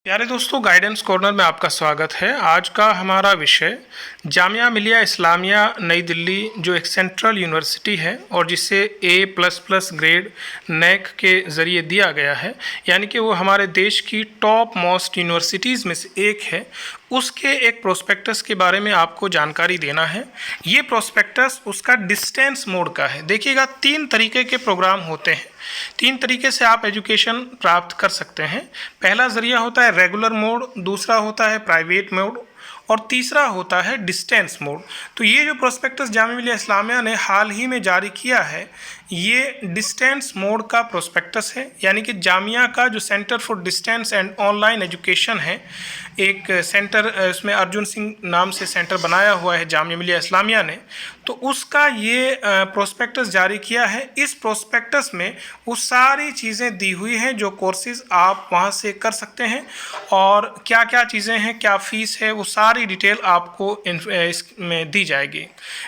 प्यारे दोस्तों, guidance corner में आपका स्वागत है। आज का हमारा विषय जामिया मिलिया इस्लामिया नई दिल्ली, जो एक सेंट्रल यूनिवर्सिटी है और जिसे A++ ग्रेड नैक के ज़रिए दिया गया है, यानी कि वो हमारे देश की टॉप मोस्ट यूनिवर्सिटीज़ में से एक है। उसके एक प्रोस्पेक्टस के बारे में आपको जानकारी देना है। ये प्रोस्पेक्टस उसका डिस्टेंस मोड का है। देखिएगा, 3 तरीके के प्रोग्राम होते हैं। 3 तरीके से आप एजुकेशन प्राप्त कर सकते हैं। पहला ज़रिया होता है रेगुलर मोड, दूसरा होता है प्राइवेट मोड और तीसरा होता है डिस्टेंस मोड। तो ये जो प्रोस्पेक्टस जामिया मिलिया इस्लामिया ने हाल ही में जारी किया है, ये डिस्टेंस मोड का प्रोस्पेक्टस है। यानी कि जामिया का जो centre for distance and online education है, एक सेंटर इसमें अर्जुन सिंह नाम से सेंटर बनाया हुआ है जामिया मिलिया इस्लामिया ने, तो उसका ये प्रोस्पेक्टस जारी किया है। इस प्रोस्पेक्टस में वो सारी चीज़ें दी हुई हैं जो कोर्सेज़ आप वहाँ से कर सकते हैं और क्या क्या चीज़ें हैं, क्या फ़ीस है, वो सारी डिटेल आपको इसमें दी जाएगी।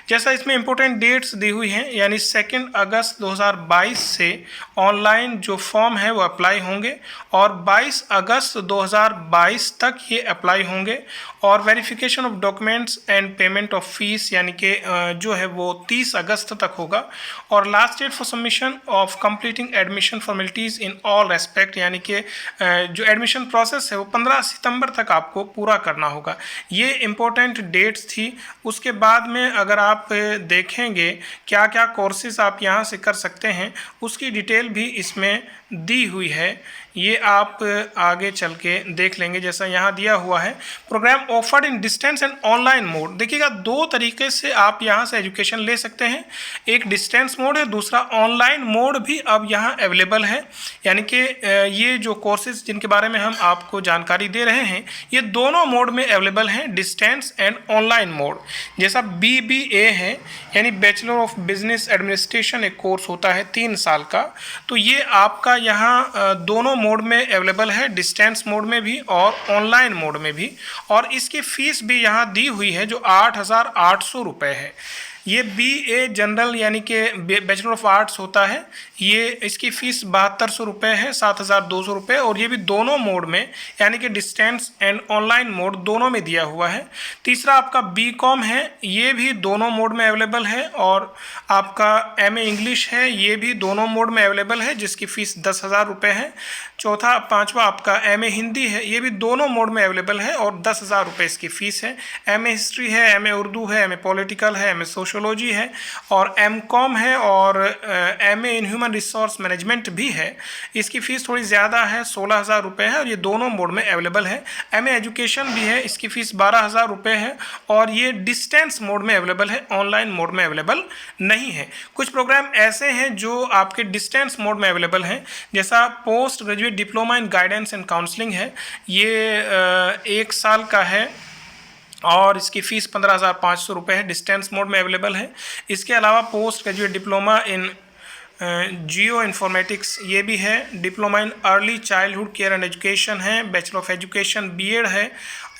जैसा इसमें इम्पोर्टेंट डेट्स दी हुई हैं, यानी 2 अगस्त 2022 से ऑनलाइन जो फॉर्म है वो अप्लाई होंगे और 22 अगस्त 2022 तक ये अप्लाई होंगे और verification of documents and payment of fees यानी कि जो है वो 30 अगस्त तक होगा और last date for submission of completing admission formalities in all respect, यानी कि जो एडमिशन प्रोसेस है वो 15 सितंबर तक आपको पूरा करना होगा। ये इम्पोर्टेंट डेट्स थी। उसके बाद में अगर आप देखेंगे क्या क्या कोर्सेज आप यहाँ से कर सकते हैं, उसकी डिटेल भी इसमें दी हुई है। ये आप आगे चल के देख लेंगे। जैसा यहाँ दिया हुआ है, program offered in distance and online mode. देखिएगा, 2 तरीके से आप यहाँ से एजुकेशन ले सकते हैं। एक डिस्टेंस मोड है, दूसरा ऑनलाइन मोड भी अब यहाँ अवेलेबल है। यानी कि ये जो कोर्सेज जिनके बारे में हम आपको जानकारी दे रहे हैं, ये दोनों मोड में अवेलेबल हैं, डिस्टेंस एंड ऑनलाइन मोड। जैसा BBA है, यानी बैचलर ऑफ बिजनेस एडमिनिस्ट्रेशन, एक कोर्स होता है 3 साल का, तो ये आपका यहाँ दोनों मोड में अवेलेबल है, डिस्टेंस मोड में भी और ऑनलाइन मोड में भी। और इसकी फ़ीस भी यहाँ दी हुई है जो 8,800 रुपये है। ये BA जनरल यानी कि बैचलर ऑफ आर्ट्स होता है, ये इसकी फ़ीस 7200 रुपये है, 7,200 रुपये, और ये भी दोनों मोड में यानी कि डिस्टेंस एंड ऑनलाइन मोड दोनों में दिया हुआ है। तीसरा आपका BCom है, ये भी दोनों मोड में अवेलेबल है। और आपका MA इंग्लिश है, ये भी दोनों मोड में अवेलेबल है, जिसकी फ़ीस 10,000 रुपये है। पाँचवा आपका MA हिंदी है, ये भी दोनों मोड में अवेलेबल है और 10,000 रुपये इसकी फ़ीस है। MA हिस्ट्री है, MA उर्दू है, MA पॉलिटिकल है, MA सोशोलॉजी है और MCom है और MA in human resource management भी है। इसकी फ़ीस थोड़ी ज़्यादा है, 16,000 रुपये है और ये दोनों मोड में अवेलेबल है। MA एजुकेशन भी है, इसकी फ़ीस 12,000 रुपये है और ये डिस्टेंस मोड में अवेलेबल है, ऑनलाइन मोड में अवेलेबल नहीं है। कुछ प्रोग्राम ऐसे हैं जो आपके डिस्टेंस मोड में अवेलेबल हैं, जैसा post graduate diploma in guidance and counselling है, ये 1 साल का है और इसकी फ़ीस 15,500 रुपये है, डिस्टेंस मोड में अवेलेबल है। इसके अलावा post graduate diploma in geo informatics ये भी है, diploma in early childhood care and education है, बैचलर ऑफ एजुकेशन BEd है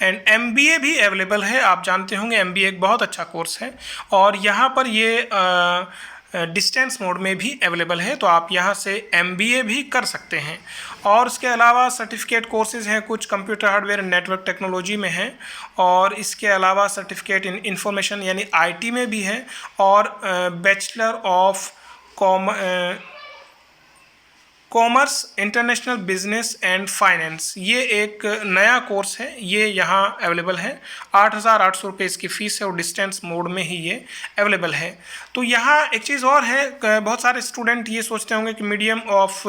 एंड MBA भी अवेलेबल है। आप जानते होंगे MBA एक बहुत अच्छा कोर्स है और यहाँ पर ये डिस्टेंस मोड में भी अवेलेबल है, तो आप यहाँ से MBA भी कर सकते हैं। और इसके अलावा सर्टिफिकेट कोर्सेज़ हैं, कुछ computer hardware and network technology में हैं और इसके अलावा सर्टिफिकेट इन इंफॉर्मेशन यानी IT में भी है और bachelor of commerce international business and finance, ये एक नया कोर्स है, ये यहाँ अवेलेबल है। 8,800 रुपये इसकी फ़ीस है और डिस्टेंस मोड में ही ये अवेलेबल है। तो यहाँ एक चीज़ और है, बहुत सारे स्टूडेंट ये सोचते होंगे कि मीडियम ऑफ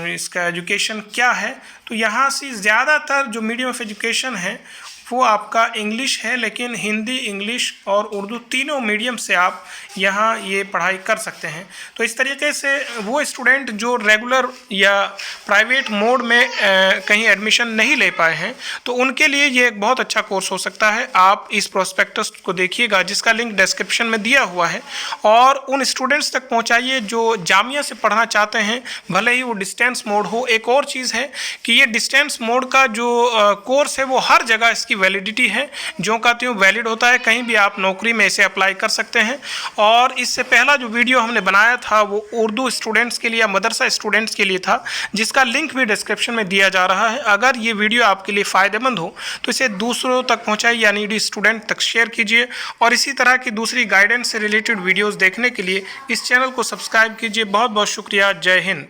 इसका एजुकेशन क्या है, तो यहाँ से ज़्यादातर जो मीडियम ऑफ एजुकेशन है वो आपका इंग्लिश है, लेकिन हिंदी, इंग्लिश और उर्दू तीनों मीडियम से आप यहाँ ये पढ़ाई कर सकते हैं। तो इस तरीके से वो स्टूडेंट जो रेगुलर या प्राइवेट मोड में कहीं एडमिशन नहीं ले पाए हैं, तो उनके लिए ये एक बहुत अच्छा कोर्स हो सकता है। आप इस प्रोस्पेक्टस को देखिएगा, जिसका लिंक डिस्क्रिप्शन में दिया हुआ है, और उन स्टूडेंट्स तक पहुँचाइए जो जामिया से पढ़ना चाहते हैं, भले ही वो डिस्टेंस मोड हो। एक और चीज़ है कि ये डिस्टेंस मोड का जो कोर्स है वो हर जगह इसकी वैलिडिटी है, जो का त्यों वैलिड होता है, कहीं भी आप नौकरी में इसे अप्लाई कर सकते हैं। और इससे पहला जो वीडियो हमने बनाया था वो उर्दू स्टूडेंट्स के लिए या मदरसा स्टूडेंट्स के लिए था, जिसका लिंक भी डिस्क्रिप्शन में दिया जा रहा है। अगर ये वीडियो आपके लिए फ़ायदेमंद हो तो इसे दूसरों तक पहुँचाइए, यानी स्टूडेंट तक शेयर कीजिए। और इसी तरह की दूसरी गाइडेंस से रिलेटेड वीडियोज़ देखने के लिए इस चैनल को सब्सक्राइब कीजिए। बहुत बहुत शुक्रिया। जय हिंद।